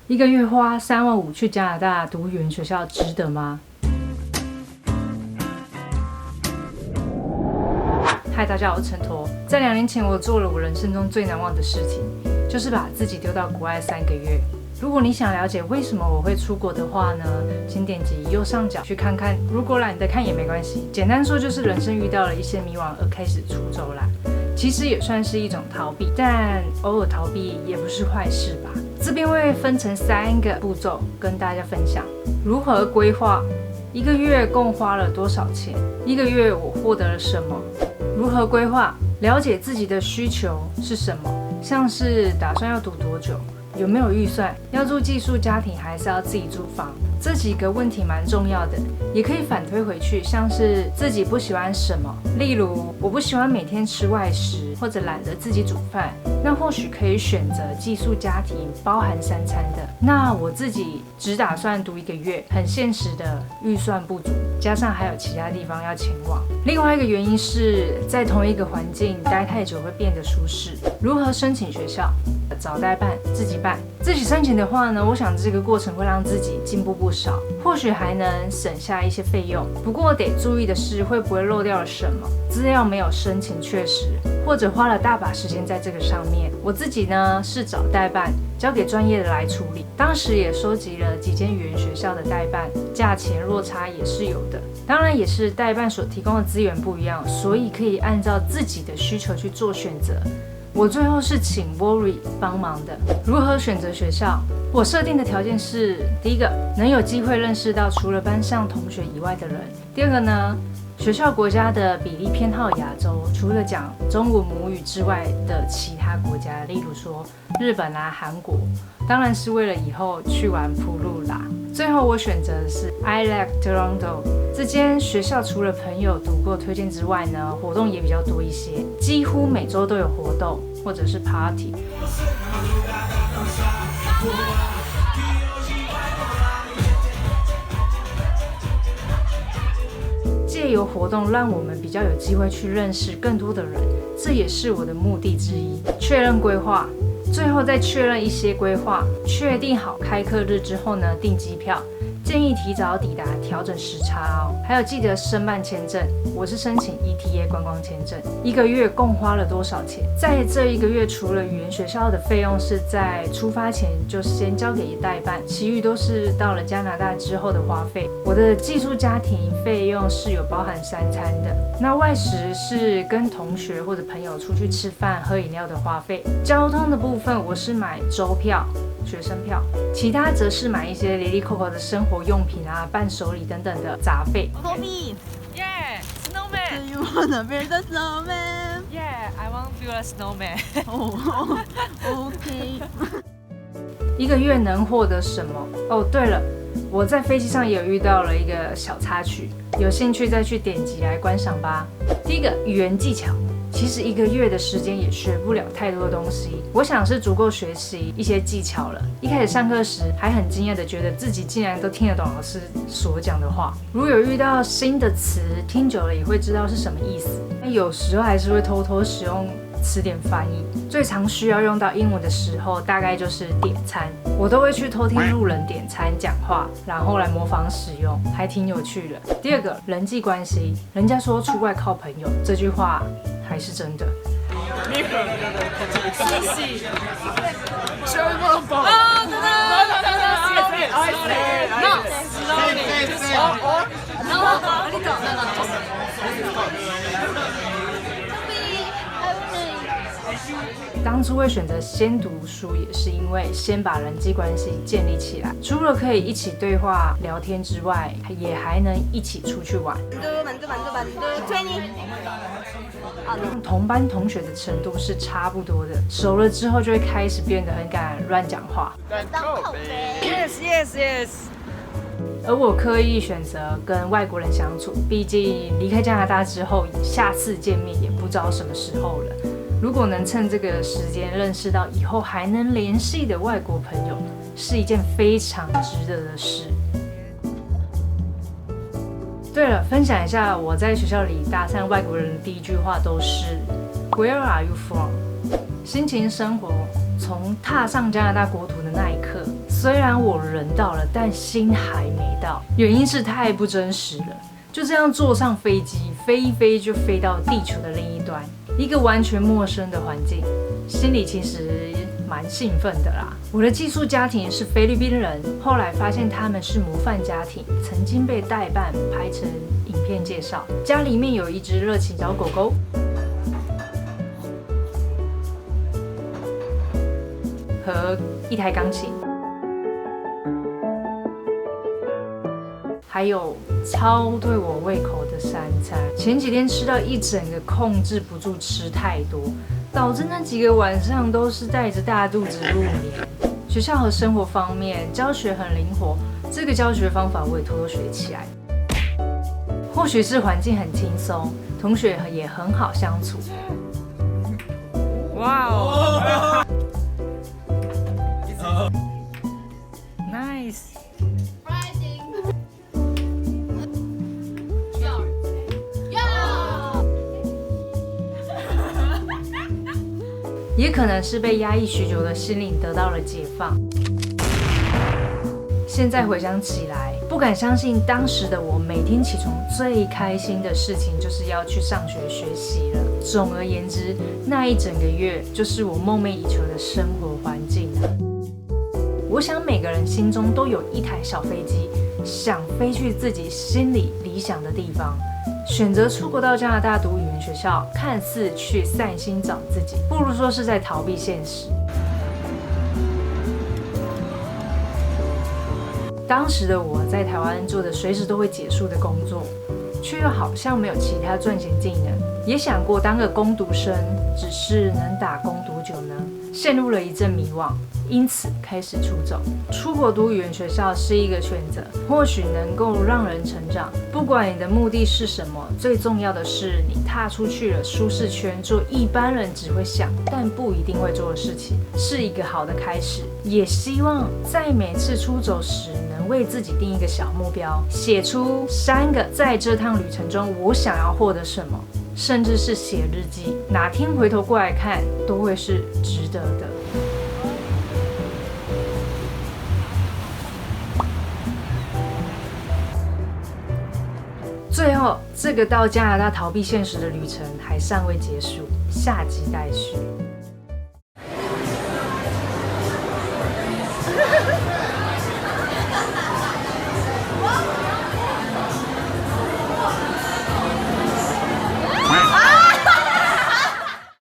一个月花3.5万去加拿大读语言学校，值得吗？嗨，大家好，我是陈驼。在2年前，我做了我人生中最难忘的事情，就是把自己丢到国外3个月。如果你想了解为什么我会出国的话呢，请点击右上角去看看。如果懒得看也没关系。简单说就是人生遇到了一些迷惘而开始出走啦。其实也算是一种逃避，但偶尔逃避也不是坏事吧。这边会分成3个步骤跟大家分享如何规划1个月共花了多少钱，1个月我获得了什么，如何规划，了解自己的需求是什么，像是打算要读多久，有没有预算，要住寄宿家庭还是要自己租房，这几个问题蛮重要的。也可以反推回去，像是自己不喜欢什么，例如我不喜欢每天吃外食，或者懒得自己煮饭，那或许可以选择寄宿家庭包含3餐的。那我自己只打算读1个月，很现实的预算不足，加上还有其他地方要前往。另外一个原因是在同一个环境待太久会变得舒适。如何申请学校？找代办，自己办。自己申请的话呢，我想这个过程会让自己进步不少，或许还能省下一些费用。不过得注意的是，会不会漏掉了什么资料没有申请确实，或者花了大把时间在这个上面。我自己呢是找代办，交给专业的来处理。当时也收集了几间语言学校的代办，价钱落差也是有的。当然也是代办所提供的资源不一样，所以可以按照自己的需求去做选择。我最后是请 Worry 帮忙的。如何选择学校？我设定的条件是：第一个，能有机会认识到除了班上同学以外的人；第二个呢，学校国家的比例偏好亚洲，除了讲中文母语之外的其他国家，例如说日本啊、韩国，当然是为了以后去玩普鲁啦。最后我选择的是 I Like Toronto 这间学校，除了朋友读过推荐之外呢，活动也比较多一些，几乎每周都有活动或者是 party。借由活动让我们比较有机会去认识更多的人，这也是我的目的之一。确认规划，最后再确认一些规划，确定好开课日之后呢，订机票，建议提早抵达，调整时差哦。还有记得申办签证，我是申请 ETA 观光签证。1个月共花了多少钱？在这1个月，除了语言学校的费用是在出发前就先交给代办，其余都是到了加拿大之后的花费。我的寄宿家庭费用是有包含3餐的，那外食是跟同学或者朋友出去吃饭喝饮料的花费。交通的部分我是买周票、学生票，其他则是买一些哩哩扣扣的生活用品啊、伴手礼等等的杂费。Kobe, Yeah, snowman. do you wanna build a snowman? Yeah, I want to build a snowman. Oh, okay. 1个月能获得什么？哦，对了，我在飞机上也有遇到了一个小插曲，有兴趣再去点击来观赏吧。第一个，语言技巧。其实1个月的时间也学不了太多东西，我想是足够学习一些技巧了。一开始上课时还很惊讶的觉得自己竟然都听得懂老师所讲的话，如有遇到新的词，听久了也会知道是什么意思。但有时候还是会偷偷使用词典翻译。最常需要用到英文的时候，大概就是点餐，我都会去偷听路人点餐讲话，然后来模仿使用，还挺有趣的。第二个，人际关系，人家说出外靠朋友，这句话还是真的。当初会选择先读书，也是因为先把人际关系建立起来。除了可以一起对话聊天之外，也还能一起出去玩。同班同学的程度是差不多的，熟了之后就会开始变得很敢乱讲话。Yes, yes, yes. 而我刻意选择跟外国人相处，毕竟离开加拿大之后，下次见面也不知道什么时候了。如果能趁这个时间认识到以后还能联系的外国朋友，是一件非常值得的事。对了，分享一下我在学校里搭讪外国人的第一句话都是 Where are you from？ 心情生活，从踏上加拿大国土的那一刻，虽然我人到了，但心还没到，原因是太不真实了。就这样坐上飞机，飞一飞就飞到地球的另一端，一个完全陌生的环境，心里其实蛮兴奋的啦。我的寄宿家庭是菲律宾人，后来发现他们是模范家庭，曾经被代办拍成影片介绍。家里面有一只热情小狗狗，和一台钢琴，还有超对我胃口的3餐。前几天吃到一整个，控制不住吃太多，导致那几个晚上都是带着大肚子入眠。学校和生活方面，教学很灵活，这个教学方法我也偷偷学起来。或许是环境很轻松，同学也很好相处。哇哦 ，nice。也可能是被压抑许久的心灵得到了解放。现在回想起来，不敢相信当时的我每天起床最开心的事情就是要去上学学习了。总而言之，那一整个月就是我梦寐以求的生活环境了。我想每个人心中都有一台小飞机，想飞去自己心里理想的地方。选择出国到加拿大读语言学校，看似去散心找自己，不如说是在逃避现实。当时的我在台湾做着随时都会结束的工作，却又好像没有其他赚钱技能，也想过当个工读生，只是能打工多久呢？陷入了一阵迷惘，因此开始出走。出国读语言学校是一个选择，或许能够让人成长。不管你的目的是什么，最重要的是你踏出去了舒适圈，做一般人只会想但不一定会做的事情，是一个好的开始。也希望在每次出走时，能为自己定一个小目标，写出3个在这趟旅程中我想要获得什么，甚至是写日记，哪天回头过来看，都会是值得的。最后，这个到加拿大逃避现实的旅程还尚未结束，下集待续。